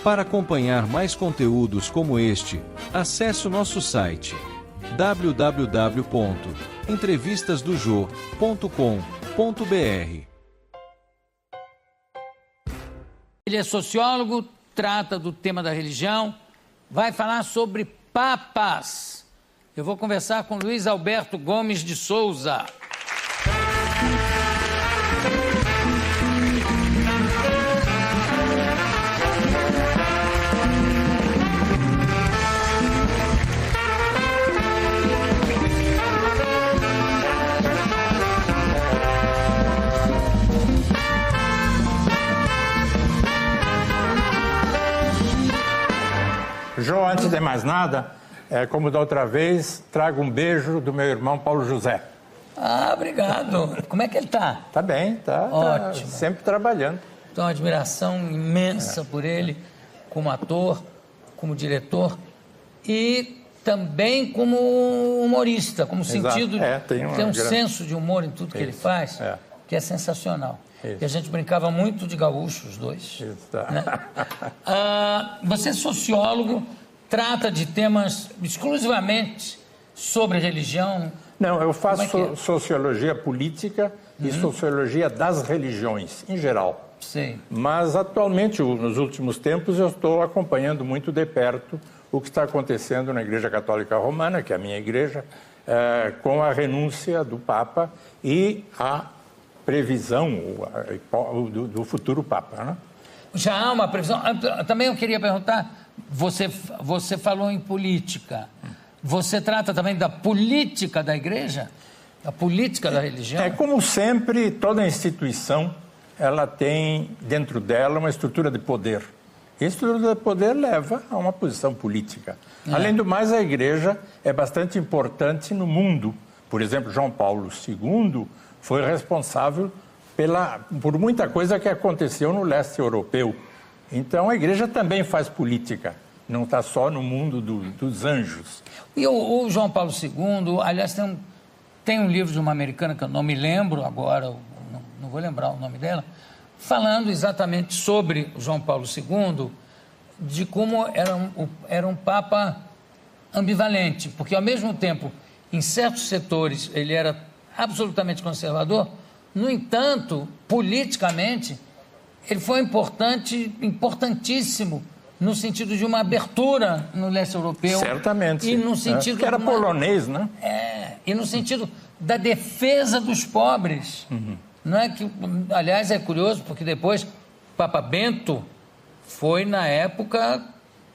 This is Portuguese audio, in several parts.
Para acompanhar mais conteúdos como este, acesse o nosso site www.entrevistasdojo.com.br. Ele é sociólogo, trata do tema da religião, vai falar sobre papas. Eu vou conversar com Luiz Alberto Gomes de Souza. Jô, antes de mais nada, como da outra vez, trago um beijo do meu irmão Paulo José. Ah, obrigado. Como é que ele está? Tá bem, tá Ótimo. Sempre trabalhando. Tenho uma admiração imensa por ele, como ator, como diretor e também como humorista, como sentido tem um senso de humor em tudo que ele faz, que é sensacional. E a gente brincava muito de gaúcho, os dois. Né? Você é sociólogo, trata de temas exclusivamente sobre religião? Não, eu faço sociologia política e sociologia das religiões, em geral. Sim. Mas, atualmente, nos últimos tempos, eu estou acompanhando muito de perto o que está acontecendo na Igreja Católica Romana, que é a minha igreja, com a renúncia do Papa e a previsão do futuro Papa, né? Já há uma previsão. Também eu queria perguntar, você falou em política. Você trata também da política da igreja? Da política da religião? Como sempre, toda instituição, ela tem dentro dela uma estrutura de poder. E a estrutura de poder leva a uma posição política. Além do mais, a igreja é bastante importante no mundo. Por exemplo, João Paulo II foi responsável por muita coisa que aconteceu no leste europeu. Então, a igreja também faz política, não está só no mundo dos anjos. E o João Paulo II, aliás, tem um livro de uma americana que eu não me lembro agora, não vou lembrar o nome dela, falando exatamente sobre o João Paulo II, de como era um papa ambivalente, porque, ao mesmo tempo, em certos setores, ele era absolutamente conservador. No entanto, politicamente, ele foi importantíssimo no sentido de uma abertura no leste europeu. Certamente. E no sentido que era polonês, né? E no sentido da defesa dos pobres. Não é que, aliás, é curioso, porque depois Papa Bento foi, na época,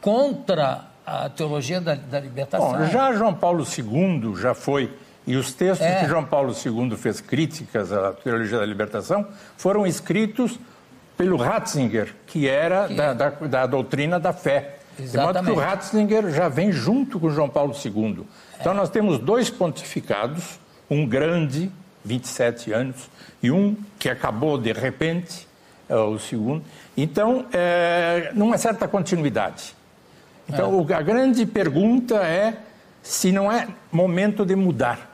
contra a teologia da libertação. Bom, já João Paulo II já foi. E os textos que João Paulo II fez críticas à teologia da libertação foram escritos pelo Ratzinger, que era da doutrina da fé. Exatamente. De modo que o Ratzinger já vem junto com João Paulo II. Então nós temos dois pontificados, um grande, 27 anos, e um que acabou de repente, o segundo. Então, numa certa continuidade. Então, a grande pergunta é se não é momento de mudar.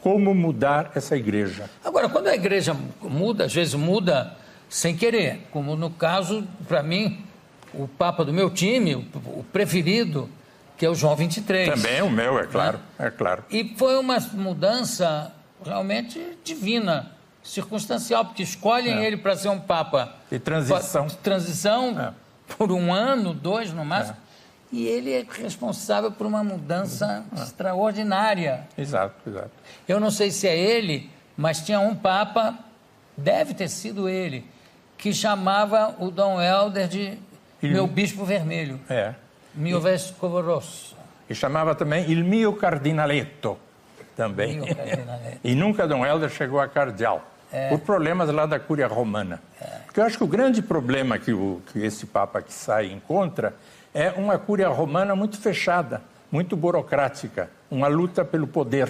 Como mudar essa igreja? Agora, quando a igreja muda, às vezes muda sem querer, como no caso, para mim, o Papa do meu time, o preferido, que é o João 23. Também o meu, é claro, né? É claro. E foi uma mudança realmente divina, circunstancial, porque escolhem ele para ser um Papa de transição. Por 1 ano, 2 no máximo. E ele é responsável por uma mudança extraordinária. Exato. Eu não sei se é ele, mas tinha um Papa, deve ter sido ele, que chamava o Dom Helder de meu bispo vermelho. Mio vescovo rosso. E chamava também il mio cardinaletto, também. E nunca Dom Helder chegou a cardeal, por problemas lá da Cúria Romana. Porque eu acho que o grande problema que esse Papa que sai encontra é uma Cúria Romana muito fechada, muito burocrática, uma luta pelo poder.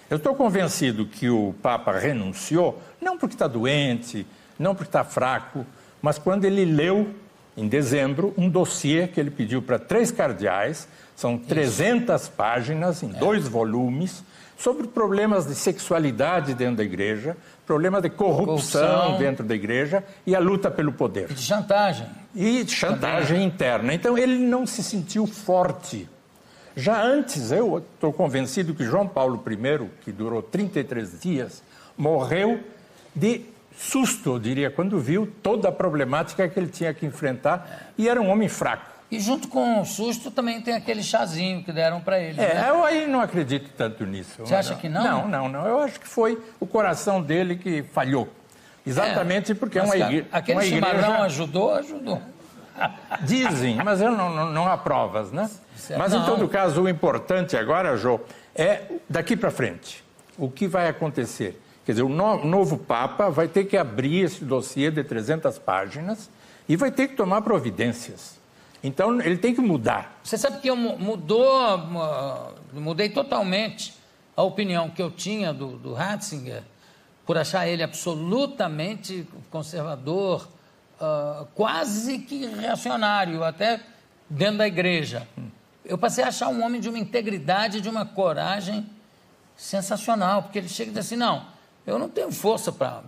Eu estou convencido que o Papa renunciou, não porque está doente, não porque está fraco, mas quando ele leu em dezembro, um dossiê que ele pediu para 3 cardeais, são 300 páginas, em 2 volumes, sobre problemas de sexualidade dentro da igreja, problemas de corrupção dentro da igreja e a luta pelo poder. E de chantagem. E de chantagem interna. Então, ele não se sentiu forte. Já antes, eu estou convencido que João Paulo I, que durou 33 dias, morreu de susto, eu diria, quando viu toda a problemática que ele tinha que enfrentar, e era um homem fraco. E junto com o susto também tem aquele chazinho que deram para ele. Né? Eu aí não acredito tanto nisso. Você acha que não? Não. Eu acho que foi o coração dele que falhou. Exatamente porque é uma igreja... Aquele chimarrão ajudou. Dizem, mas eu não há provas, né? Mas em todo caso, o importante agora, Jô, é daqui para frente. O que vai acontecer? Quer dizer, o novo Papa vai ter que abrir esse dossiê de 300 páginas e vai ter que tomar providências. Então, ele tem que mudar. Você sabe que eu mudei totalmente a opinião que eu tinha do Ratzinger, por achar ele absolutamente conservador, quase que reacionário, até dentro da igreja. Eu passei a achar um homem de uma integridade, de uma coragem sensacional, porque ele chega e diz assim, não, eu não tenho força para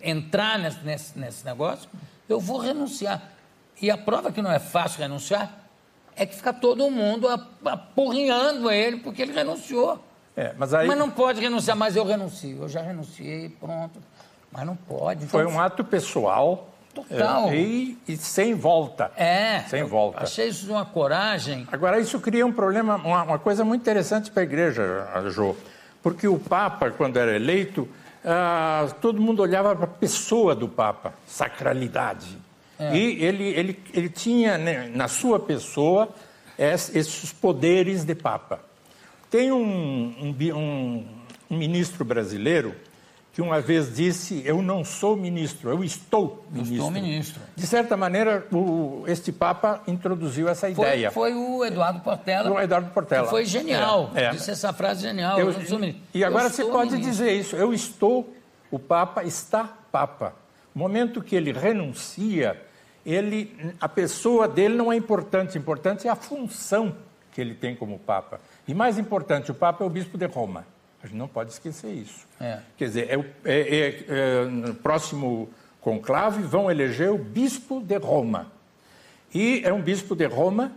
entrar nesse negócio, eu vou renunciar. E a prova que não é fácil renunciar é que fica todo mundo apurrinhando ele porque ele renunciou. Mas não pode renunciar, mas eu renuncio. Eu já renunciei, pronto. Mas não pode. Então, foi um ato pessoal. Total. E sem volta. Sem volta. Achei isso de uma coragem. Agora, isso cria um problema, uma coisa muito interessante para a igreja, Jô. Porque o Papa, quando era eleito, todo mundo olhava para a pessoa do Papa, sacralidade. E ele tinha, né, na sua pessoa esses poderes de Papa. Tem um ministro brasileiro que uma vez disse, eu não sou ministro, eu estou ministro. Estou ministro. De certa maneira, este Papa introduziu essa ideia. Foi o Eduardo Portela. O Eduardo Portela. Que foi genial. Disse essa frase genial. E agora você pode dizer isso, o Papa está Papa. No momento que ele renuncia, a pessoa dele não é importante é a função que ele tem como Papa. E mais importante, o Papa é o Bispo de Roma. A gente não pode esquecer isso. Quer dizer, no próximo conclave vão eleger o Bispo de Roma. E é um Bispo de Roma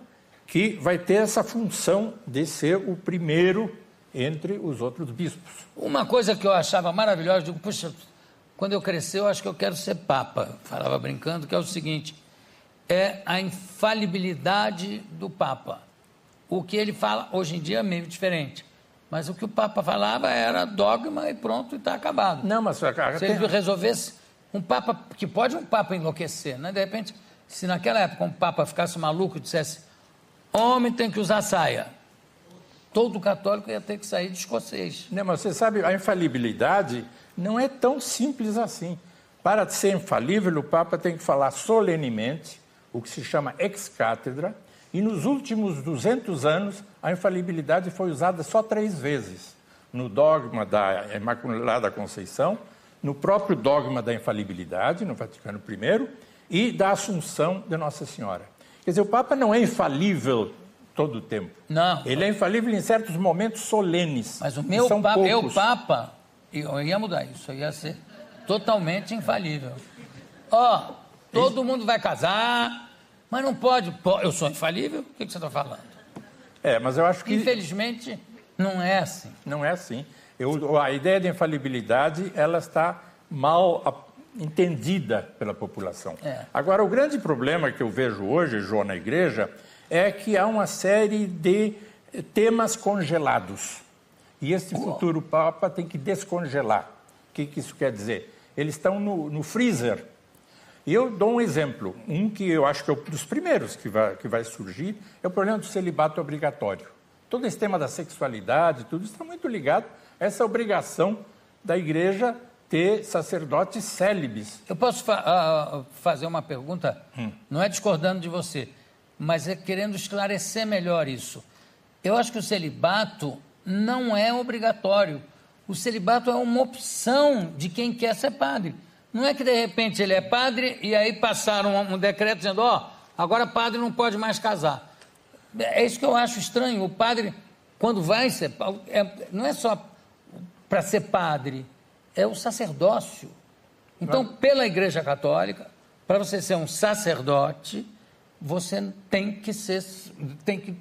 que vai ter essa função de ser o primeiro entre os outros bispos. Uma coisa que eu achava maravilhosa, eu digo, puxa, quando eu crescer eu acho que eu quero ser Papa. Falava brincando que é o seguinte, é a infalibilidade do Papa. O que ele fala hoje em dia é meio diferente. Mas o que o Papa falava era dogma e pronto, e está acabado. Não, mas... Se ele resolvesse um Papa, que pode um Papa enlouquecer, né? De repente, se naquela época um Papa ficasse maluco e dissesse, homem tem que usar saia, todo católico ia ter que sair de escocês. Não, mas você sabe, a infalibilidade não é tão simples assim. Para ser infalível, o Papa tem que falar solenemente, o que se chama ex cátedra, e nos últimos 200 anos, a infalibilidade foi usada só 3 vezes. No dogma da Imaculada Conceição, no próprio dogma da infalibilidade, no Vaticano I, e da Assunção de Nossa Senhora. Quer dizer, o Papa não é infalível todo o tempo. Não. Ele é infalível em certos momentos solenes. Mas o meu Papa, eu ia mudar isso, eu ia ser totalmente infalível. Todo mundo vai casar... Mas não pode. Eu sou infalível? O que você está falando? Mas eu acho que... Infelizmente, não é assim. Não é assim. A ideia de infalibilidade, ela está mal entendida pela população. Agora, o grande problema que eu vejo hoje, João, na igreja, é que há uma série de temas congelados. E este futuro Papa tem que descongelar. O que isso quer dizer? Eles estão no freezer. E eu dou um exemplo, que eu acho que é um dos primeiros que vai surgir, é o problema do celibato obrigatório. Todo esse tema da sexualidade, tudo isso está muito ligado a essa obrigação da igreja ter sacerdotes célibes. Eu posso fazer uma pergunta? Não é discordando de você, mas é querendo esclarecer melhor isso. Eu acho que o celibato não é obrigatório. O celibato é uma opção de quem quer ser padre. Não é que, de repente, ele é padre e aí passaram um decreto dizendo, agora padre não pode mais casar. É isso que eu acho estranho. O padre, quando vai ser... não é só para ser padre, é o sacerdócio. Então, pela Igreja Católica, para você ser um sacerdote, você tem que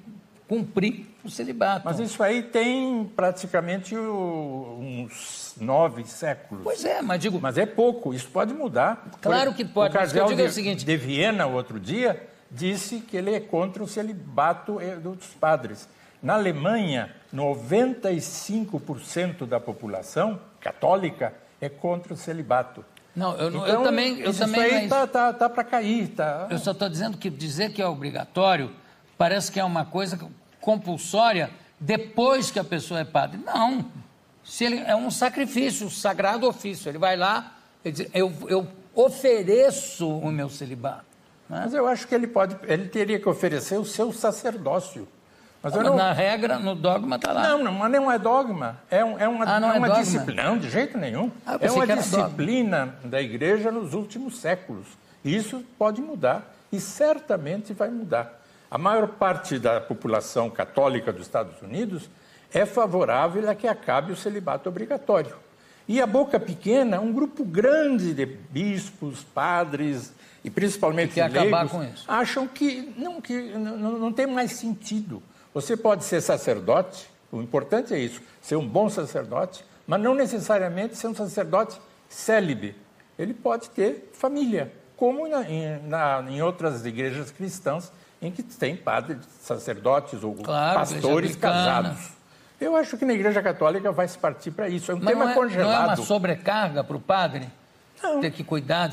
cumprir o celibato. Mas isso aí tem praticamente uns 9 séculos. Pois é, mas digo... Mas é pouco, isso pode mudar. Claro que pode, mas o que eu digo é o seguinte... de Viena, outro dia, disse que ele é contra o celibato dos padres. Na Alemanha, 95% da população católica é contra o celibato. Não, eu então, também... Isso aí tá para cair. Tá... Eu só estou dizendo que dizer que é obrigatório parece que é uma coisa compulsória depois que a pessoa é padre. Não. Se ele, é um sacrifício, um sagrado ofício. Ele vai lá e diz, eu ofereço o meu celibato. Né? Mas eu acho que ele teria que oferecer o seu sacerdócio. Mas na regra, no dogma está lá. Não, mas não é dogma. É uma disciplina. Não, de jeito nenhum. É uma disciplina da Igreja nos últimos séculos. E isso pode mudar. E certamente vai mudar. A maior parte da população católica dos Estados Unidos é favorável a que acabe o celibato obrigatório. E a boca pequena, um grupo grande de bispos, padres e principalmente leigos, acham que não tem mais sentido. Você pode ser sacerdote, o importante é isso, ser um bom sacerdote, mas não necessariamente ser um sacerdote célibe. Ele pode ter família, como em outras igrejas cristãs, em que tem padres, sacerdotes ou pastores casados. Eu acho que na Igreja Católica vai se partir para isso. É um tema congelado. Não é uma sobrecarga para o padre? Não. Ter que cuidar,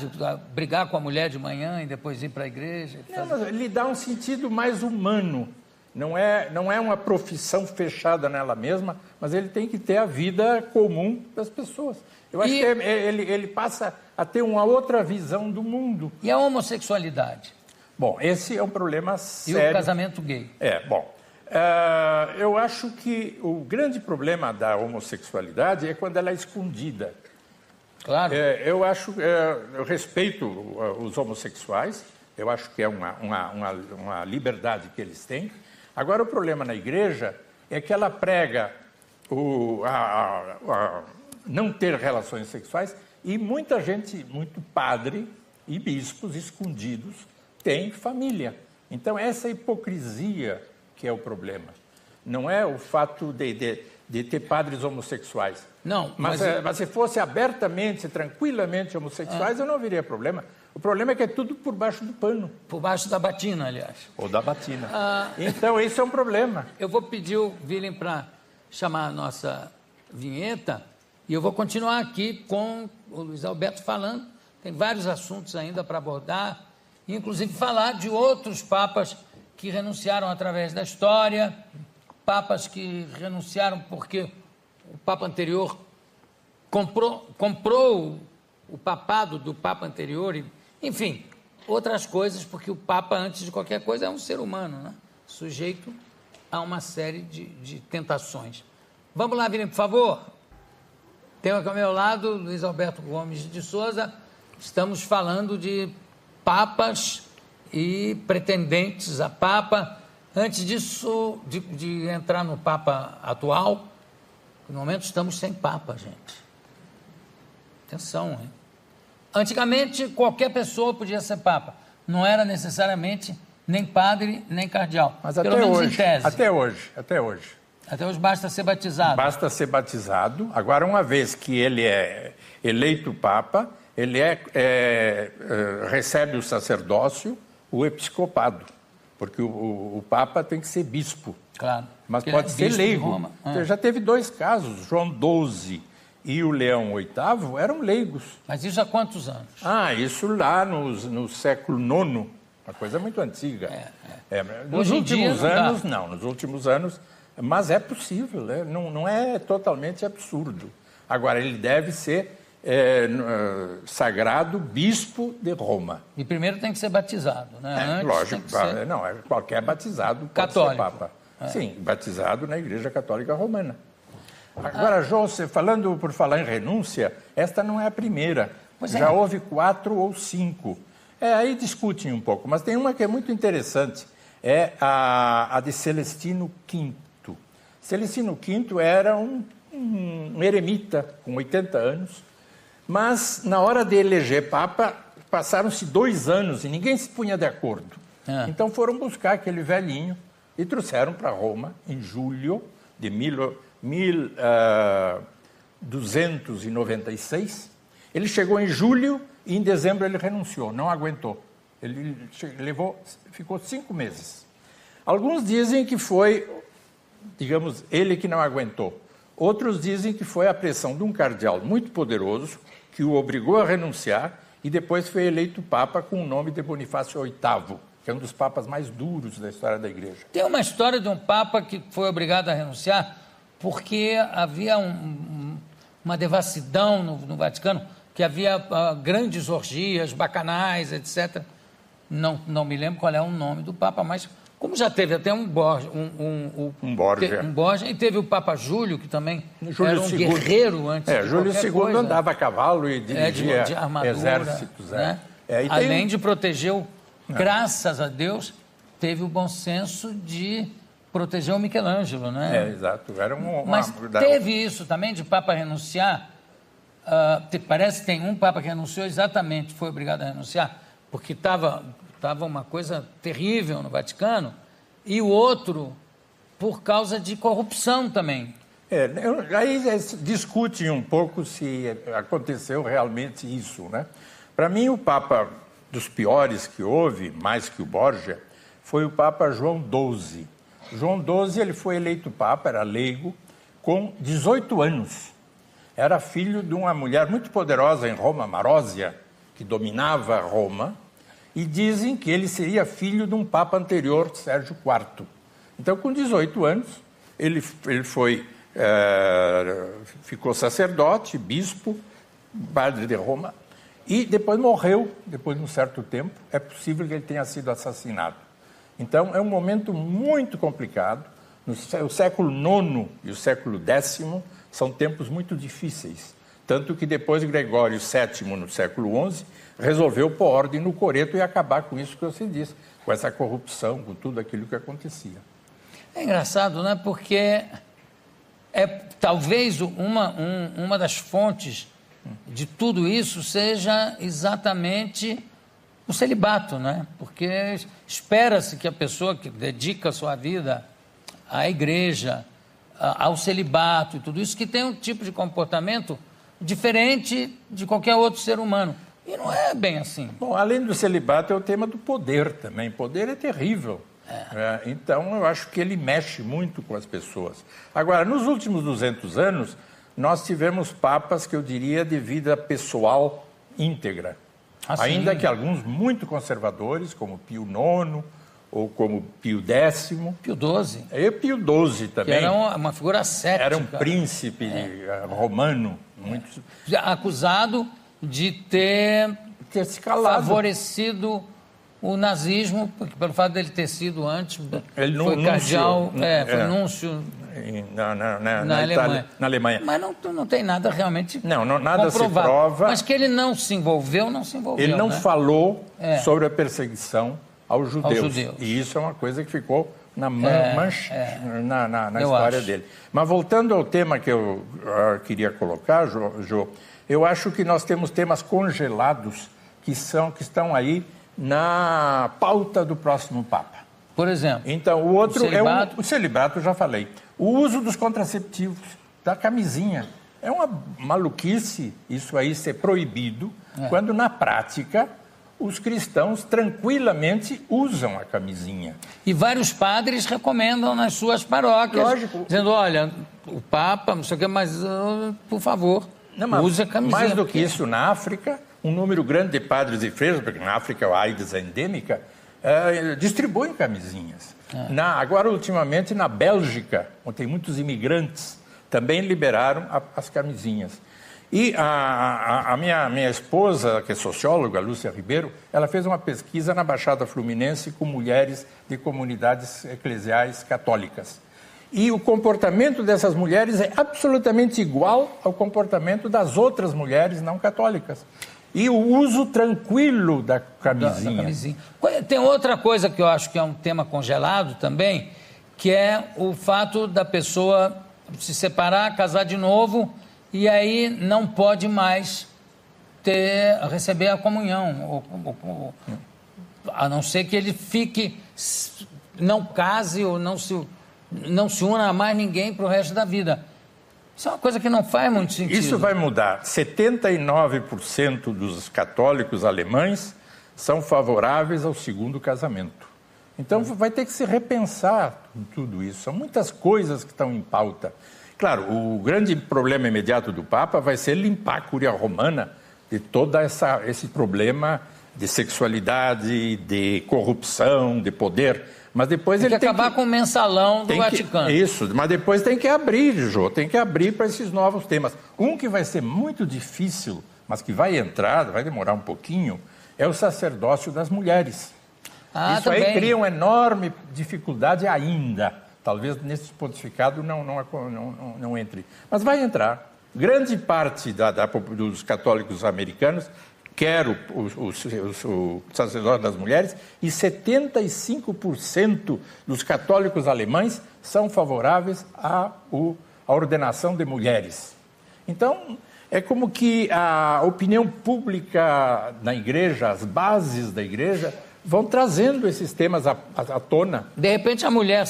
brigar com a mulher de manhã e depois ir para a igreja? Não, mas lhe dá um sentido mais humano. Não é uma profissão fechada nela mesma, mas ele tem que ter a vida comum das pessoas. Eu acho que ele passa a ter uma outra visão do mundo. E a homossexualidade? Bom, esse é um problema sério. E o casamento gay? Eu acho que o grande problema da homossexualidade é quando ela é escondida. Claro. Eu respeito os homossexuais, eu acho que é uma liberdade que eles têm. Agora, o problema na igreja é que ela prega não ter relações sexuais e muita gente, muito padre e bispos escondidos, tem família. Então, essa hipocrisia que é o problema. Não é o fato de ter padres homossexuais. Não, mas se fosse abertamente, tranquilamente homossexuais, eu não veria problema. O problema é que é tudo por baixo do pano. Por baixo da batina, aliás. Ou da batina. Então, esse é um problema. Eu vou pedir o Willem para chamar a nossa vinheta e eu vou continuar aqui com o Luiz Alberto falando. Tem vários assuntos ainda para abordar, inclusive falar de outros papas que renunciaram através da história, papas que renunciaram porque o Papa anterior comprou o papado do Papa anterior, enfim, outras coisas, porque o Papa, antes de qualquer coisa, é um ser humano, né? Sujeito a uma série de tentações. Vamos lá, Virem, por favor. Tenho aqui ao meu lado Luiz Alberto Gomes de Souza. Estamos falando de papas e pretendentes a papa. Antes disso, de entrar no papa atual, no momento estamos sem papa, gente. Atenção, hein? Antigamente, qualquer pessoa podia ser papa. Não era necessariamente nem padre, nem cardeal. Mas pelo menos hoje, em tese. Até hoje. Até hoje basta ser batizado. Basta ser batizado. Agora, uma vez que ele é eleito papa, ele recebe o sacerdócio, o episcopado. Porque o papa tem que ser bispo. Claro. Mas pode ser leigo. Já teve 2 casos, João XII e o Leão VIII eram leigos. Mas isso há quantos anos? Isso lá no século IX, uma coisa muito antiga. Nos últimos anos, não. Nos últimos anos, mas é possível, né? Não é totalmente absurdo. Agora, ele deve ser sagrado bispo de Roma. E primeiro tem que ser batizado, né? Lógico, qualquer batizado pode ser papa. Sim, batizado na Igreja Católica Romana. Agora, João, por falar em renúncia, esta não é a primeira. Já houve 4 ou 5. Aí discutem um pouco, mas tem uma que é muito interessante, é a de Celestino V. Celestino V era um eremita com 80 anos, mas na hora de eleger Papa, passaram-se 2 anos e ninguém se punha de acordo. Então foram buscar aquele velhinho e trouxeram para Roma em julho de 1296. Ele chegou em julho e em dezembro ele renunciou, não aguentou. Ele ficou 5 meses. Alguns dizem que foi, digamos, ele que não aguentou. Outros dizem que foi a pressão de um cardeal muito poderoso que o obrigou a renunciar e depois foi eleito Papa com o nome de Bonifácio VIII, que é um dos papas mais duros da história da Igreja. Tem uma história de um Papa que foi obrigado a renunciar porque havia uma devassidão no Vaticano, que havia grandes orgias, bacanais, etc. Não me lembro qual é o nome do Papa, mas como já teve até um Borgia, e teve o Papa Júlio, que também era um guerreiro antes de Júlio II coisa. Andava a cavalo e dirigia de armadura, exércitos. Né? Além de proteger, graças a Deus, teve o bom senso de proteger o Michelangelo, né? Exato. Era Mas teve isso também de Papa renunciar. Parece que tem um Papa que renunciou exatamente, foi obrigado a renunciar, porque estava uma coisa terrível no Vaticano, e o outro por causa de corrupção também. Aí discutem um pouco se aconteceu realmente isso, né? Para mim, o Papa dos piores que houve, mais que o Borgia, foi o Papa João XII. João XII ele foi eleito Papa, era leigo, com 18 anos. Era filho de uma mulher muito poderosa em Roma, Marósia, que dominava Roma, e dizem que ele seria filho de um Papa anterior, Sérgio IV. Então, com 18 anos, ele ficou sacerdote, bispo, padre de Roma, e depois morreu, depois de um certo tempo. É possível que ele tenha sido assassinado. Então, é um momento muito complicado. O século IX e o século X são tempos muito difíceis. Tanto que depois Gregório VII, no século XI, resolveu pôr ordem no coreto e acabar com isso que você disse, com essa corrupção, com tudo aquilo que acontecia. É engraçado, né? Porque talvez uma das fontes de tudo isso seja exatamente o celibato, né? Porque espera-se que a pessoa que dedica a sua vida à igreja, ao celibato e tudo isso, que tenha um tipo de comportamento diferente de qualquer outro ser humano. E não é bem assim. Bom, além do celibato, é o tema do poder também. Poder é terrível. Então, eu acho que ele mexe muito com as pessoas. Agora, nos últimos 200 anos, nós tivemos papas que eu diria de vida pessoal íntegra. Ainda que alguns muito conservadores, como Pio IX ou como Pio X. Pio XII. E Pio XII também. Que era uma figura cética. Era um príncipe romano. Muito... Acusado de ter se calado. Favorecido o nazismo, porque pelo fato dele ter sido antes, ele foi cardeal, foi núncio na Alemanha. Mas não tem nada realmente nada comprovado. Se prova. Mas que ele não se envolveu, não se envolveu. Ele não falou sobre a perseguição aos judeus. E isso é uma coisa que ficou na história dele. Mas voltando ao tema que eu queria colocar, Jô, eu acho que nós temos temas congelados que estão aí na pauta do próximo Papa. Por exemplo? Então, o outro o celibato, já falei. O uso dos contraceptivos, da camisinha. É uma maluquice isso aí ser proibido, quando na prática os cristãos tranquilamente usam a camisinha. E vários padres recomendam nas suas paróquias, lógico, dizendo, olha, o Papa, não sei o que, mas por favor, use a camisinha. Mais do que isso, na África, um número grande de padres e freiras, porque na África a AIDS é endêmica, distribuem camisinhas. Agora, ultimamente, na Bélgica, onde tem muitos imigrantes, também liberaram as camisinhas. E a minha esposa, que é socióloga, Lúcia Ribeiro, ela fez uma pesquisa na Baixada Fluminense com mulheres de comunidades eclesiais católicas. E o comportamento dessas mulheres é absolutamente igual ao comportamento das outras mulheres não católicas. E o uso tranquilo da camisinha. Da camisinha. Tem outra coisa que eu acho que é um tema congelado também, que é o fato da pessoa se separar, casar de novo, e aí não pode mais receber a comunhão, a não ser que ele não case ou não se una a mais ninguém para o resto da vida. Isso é uma coisa que não faz muito sentido. Isso vai mudar. 79% dos católicos alemães são favoráveis ao segundo casamento. Então vai ter que se repensar tudo isso. São muitas coisas que estão em pauta. Claro, o grande problema imediato do Papa vai ser limpar a Cúria Romana de todo esse problema de sexualidade, de corrupção, de poder. Mas depois ele tem que acabar com o mensalão do Vaticano. Isso, mas depois tem que abrir, Jô, tem que abrir para esses novos temas. Um que vai ser muito difícil, mas que vai entrar, vai demorar um pouquinho, é o sacerdócio das mulheres. Isso também. Aí cria uma enorme dificuldade ainda. Talvez nesse pontificado não entre. Mas vai entrar. Grande parte dos católicos americanos quer o sacerdócio das mulheres, e 75% dos católicos alemães são favoráveis à ordenação de mulheres. Então, é como que a opinião pública na igreja, as bases da igreja, vão trazendo esses temas à tona. De repente, a mulher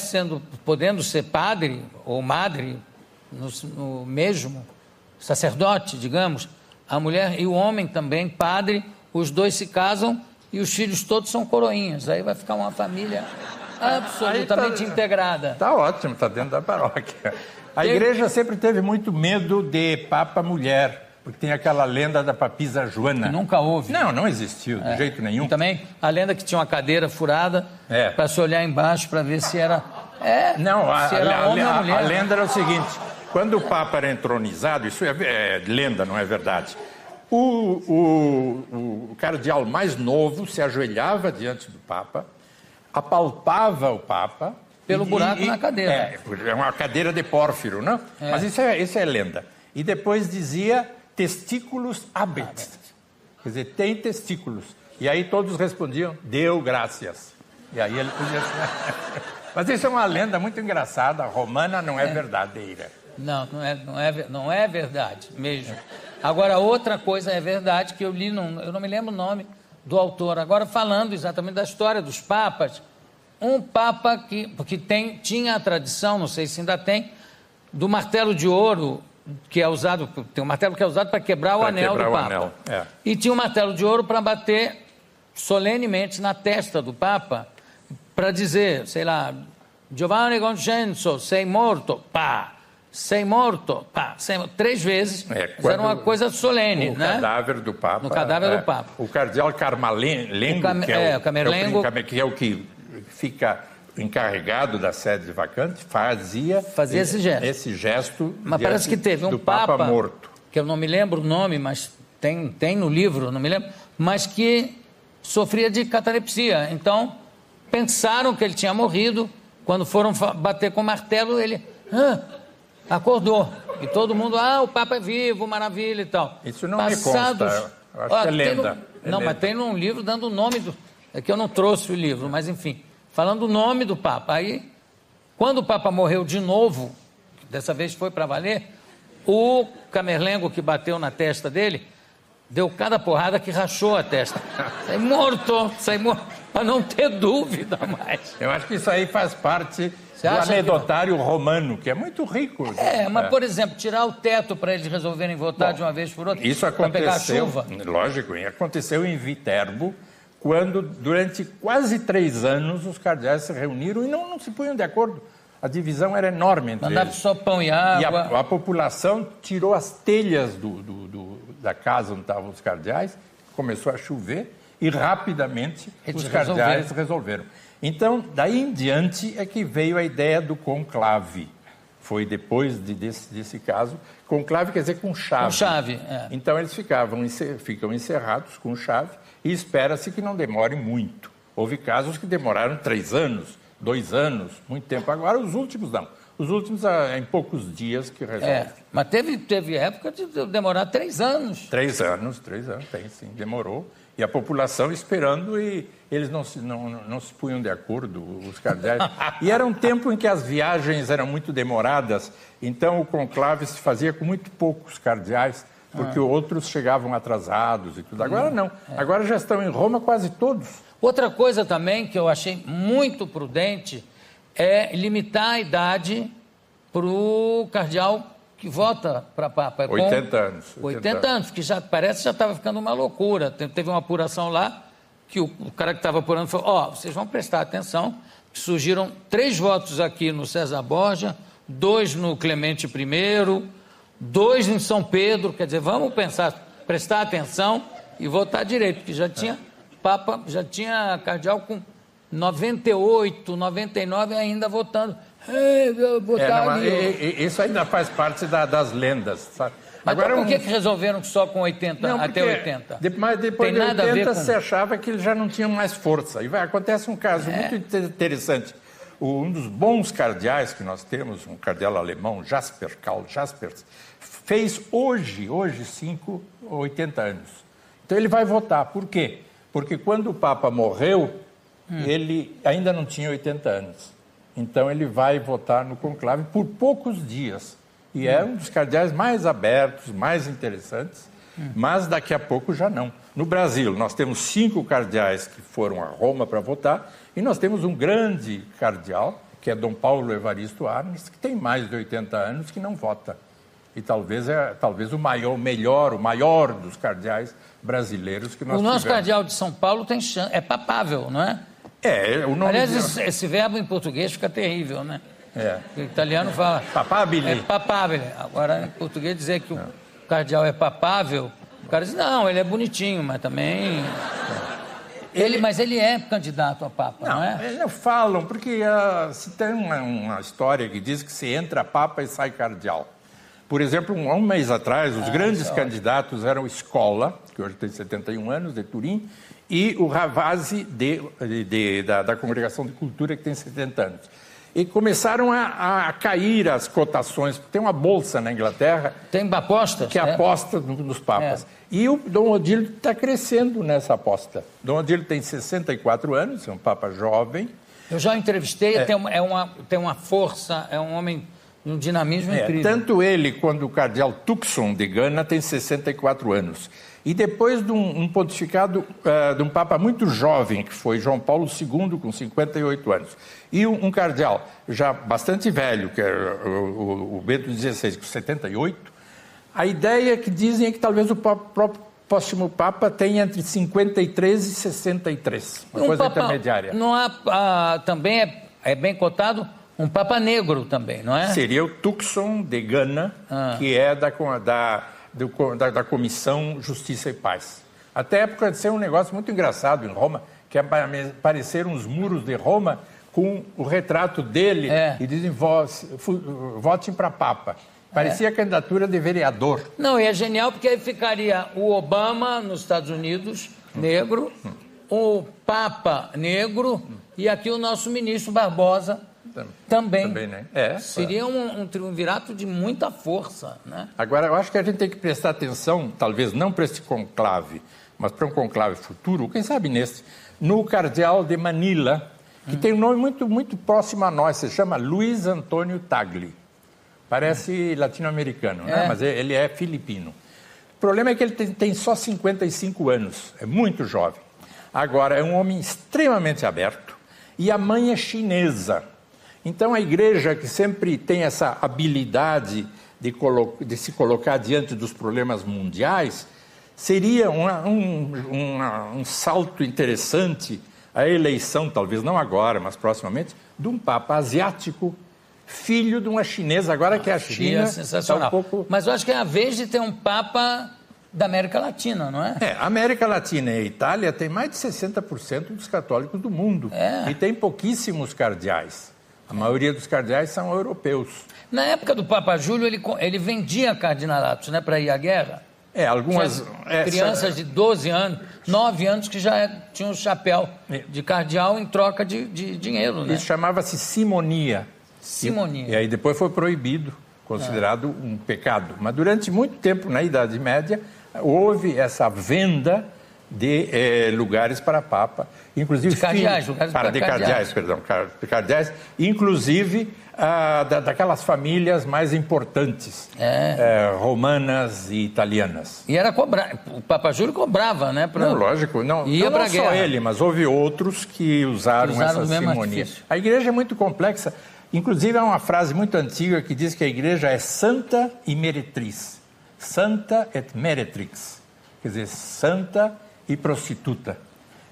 podendo ser padre ou madre, no mesmo sacerdote, digamos, a mulher e o homem também, padre, os dois se casam e os filhos todos são coroinhas. Aí vai ficar uma família absolutamente integrada. Está ótimo, está dentro da paróquia. A igreja sempre teve muito medo de Papa mulher, porque tem aquela lenda da papisa Joana. Que nunca houve. Não existiu, de jeito nenhum. E também a lenda que tinha uma cadeira furada para se olhar embaixo para ver se era, homem ou mulher. A lenda era o seguinte: quando o Papa era entronizado, isso é lenda, não é verdade, o cardeal mais novo se ajoelhava diante do Papa, apalpava o Papa... Pelo buraco na cadeira. É uma cadeira de pórfiro, não? Mas isso é lenda. E depois dizia testículos habet. Quer dizer, tem testículos. E aí todos respondiam, deu graças. E aí ele podia... Mas isso é uma lenda muito engraçada, romana, não é verdadeira. Não é verdade mesmo. Agora, outra coisa é verdade que eu li, eu não me lembro o nome do autor. Agora, falando exatamente da história dos papas, um papa porque tinha a tradição, não sei se ainda tem, do martelo de ouro, que é usado, tem um martelo que é usado para quebrar o anel do Papa. E tinha um martelo de ouro para bater solenemente na testa do Papa, para dizer, sei lá, Giovanni Concenzo, sei morto, pá. Sei morto, pá, 3 vezes, era uma coisa solene, no cadáver do Papa. No cadáver do Papa. O cardeal Camerlengo, que é o que fica encarregado da sede vacante, fazia esse gesto. Mas parece que teve um Papa morto, que eu não me lembro o nome, mas tem no livro, não me lembro, mas que sofria de catalepsia. Então, pensaram que ele tinha morrido, quando foram bater com o martelo, ele... acordou. E todo mundo, o Papa é vivo, maravilha e tal. Isso não me consta, eu acho que é lenda. Mas tem num livro dando o nome do... É que eu não trouxe o livro, mas enfim, falando o nome do Papa. Aí, quando o Papa morreu de novo, dessa vez foi para valer, o Camerlengo que bateu na testa dele, deu cada porrada que rachou a testa. Sai morto, para não ter dúvida mais. Eu acho que isso aí faz parte... do anedotário romano, que é muito rico. Mas, por exemplo, tirar o teto para eles resolverem votar de uma vez por outra, isso aconteceu, pegar chuva. Lógico, aconteceu em Viterbo, quando, durante quase 3 anos, os cardeais se reuniram e não se punham de acordo. A divisão era enorme entre eles. Mandava só pão e água. E a população tirou as telhas da casa onde estavam os cardeais, começou a chover e, rapidamente, os cardeais resolveram. Então, daí em diante é que veio a ideia do conclave. Foi depois desse caso. Conclave quer dizer com chave. Com chave, Então, eles ficam encerrados com chave e espera-se que não demore muito. Houve casos que demoraram 3 anos, 2 anos, muito tempo. Agora, os últimos não. Os últimos, em poucos dias que resolve. Mas teve época de demorar 3 anos. 3 anos, tem sim, demorou. E a população esperando e eles não se punham de acordo, os cardeais. E era um tempo em que as viagens eram muito demoradas, então o conclave se fazia com muito poucos cardeais, porque outros chegavam atrasados e tudo. Agora não, agora já estão em Roma quase todos. Outra coisa também que eu achei muito prudente é limitar a idade para o cardeal que vota para Papa. 80 anos. 80 anos, que parece que já estava ficando uma loucura. Teve uma apuração lá que o cara que estava apurando falou, vocês vão prestar atenção, que surgiram 3 votos aqui no César Borja, 2 no Clemente I, 2 em São Pedro, quer dizer, vamos prestar atenção e votar direito, porque já tinha Papa, já tinha cardeal com 98, 99 ainda votando. Isso ainda faz parte das lendas, sabe? Mas agora, por que resolveram só com 80, não, até 80? Mas depois de 80 se achava que eles já não tinham mais força. E acontece um caso muito interessante. Um dos bons cardeais que nós temos, um cardeal alemão, Karl Jaspers, fez hoje 80 anos. Então ele vai votar. Por quê? Porque quando o Papa morreu, ele ainda não tinha 80 anos. Então ele vai votar no conclave por poucos dias. E é um dos cardeais mais abertos, mais interessantes, mas daqui a pouco já não. No Brasil, nós temos 5 cardeais que foram a Roma para votar, e nós temos um grande cardeal, que é Dom Paulo Evaristo Arnes, que tem mais de 80 anos, que não vota. E talvez o maior dos cardeais brasileiros que nós tivemos. O nosso cardeal de São Paulo tem chance, é papável, não é? O nome. Aliás, esse verbo em português fica terrível, né? O italiano fala... Papabile. É papabile. Agora, em português, dizer que o cardeal é papável, o cara diz, não, ele é bonitinho, mas também... Mas ele é candidato a Papa, não é? Eles não falam, porque se tem uma história que diz que se entra Papa e sai cardeal. Por exemplo, um mês atrás, os grandes candidatos eram Scola, que hoje tem 71 anos, de Turim, e o Ravasi da Congregação de Cultura, que tem 70 anos. E começaram a cair as cotações. Tem uma bolsa na Inglaterra... Tem aposta? Que aposta nos papas. E o Dom Odílio está crescendo nessa aposta. Dom Odílio tem 64 anos, é um papa jovem. Eu já o entrevistei, tem uma força, é um homem de um dinamismo incrível. Tanto ele quanto o cardeal Tucson de Gana tem 64 anos. E depois de um pontificado de um papa muito jovem, que foi João Paulo II, com 58 anos, e um cardeal já bastante velho, que é o Bento XVI, com 78, a ideia que dizem é que talvez o próximo papa tenha entre 53 e 63, uma coisa intermediária. Não também é bem cotado um papa negro também, não é? Seria o Tucson de Gana, que é da Comissão Justiça e Paz. Até a época de ser um negócio muito engraçado em Roma, que apareceram uns muros de Roma com o retrato dele e dizem, votem para Papa. Parecia a candidatura de vereador. Não, e é genial porque aí ficaria o Obama nos Estados Unidos, negro, o Papa negro e aqui o nosso ministro Barbosa também, né? Seria um triunvirato de muita força, né? Agora, eu acho que a gente tem que prestar atenção, talvez não para esse conclave, mas para um conclave futuro, quem sabe nesse, no cardeal de Manila, que tem um nome muito, muito próximo a nós, se chama Luiz Antônio Tagle. Parece latino-americano, né? Mas ele é filipino. O problema é que ele tem só 55 anos, é muito jovem. Agora, é um homem extremamente aberto e a mãe é chinesa. Então, a igreja, que sempre tem essa habilidade de se colocar diante dos problemas mundiais, seria um salto interessante a eleição, talvez não agora, mas proximamente, de um papa asiático, filho de uma chinesa, agora que a China é sensacional. Tá um pouco... Mas eu acho que é a vez de ter um papa da América Latina, não é? A América Latina e a Itália tem mais de 60% dos católicos do mundo. E tem pouquíssimos cardeais. A maioria dos cardeais são europeus. Na época do Papa Júlio, ele vendia cardinalatos, né, para ir à guerra. Algumas... crianças de 12 anos, 9 anos, que já tinham o chapéu de cardeal em troca de dinheiro, né? Isso chamava-se simonia. Simonia. E aí depois foi proibido, considerado um pecado. Mas durante muito tempo, na Idade Média, houve essa venda de lugares para Papa, inclusive... De cardeais, lugares para cardeais, perdão, de cardeais, inclusive daquelas famílias mais importantes, romanas e italianas. E era o Papa Júlio cobrava, né? Não, lógico, não só ele, mas houve outros que usaram essa simonia. A igreja é muito complexa, inclusive há uma frase muito antiga que diz que a igreja é santa e meretriz, santa et meretrix, quer dizer, santa e prostituta.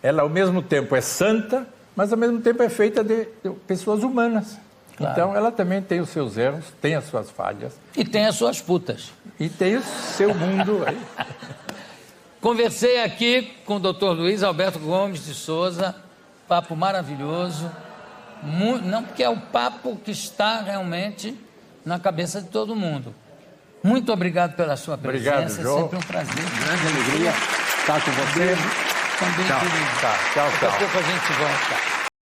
Ela, ao mesmo tempo, é santa, mas, ao mesmo tempo, é feita de pessoas humanas. Claro. Então, ela também tem os seus erros, tem as suas falhas. E tem as suas putas. E tem o seu mundo aí. Conversei aqui com o Dr. Luiz Alberto Gomes de Souza, papo maravilhoso. Não, porque é o papo que está realmente na cabeça de todo mundo. Muito obrigado pela sua presença. Obrigado, João. É sempre um prazer. Grande alegria estar com você. Também, tchau. querido. Tchau. Daqui a pouco a gente volta.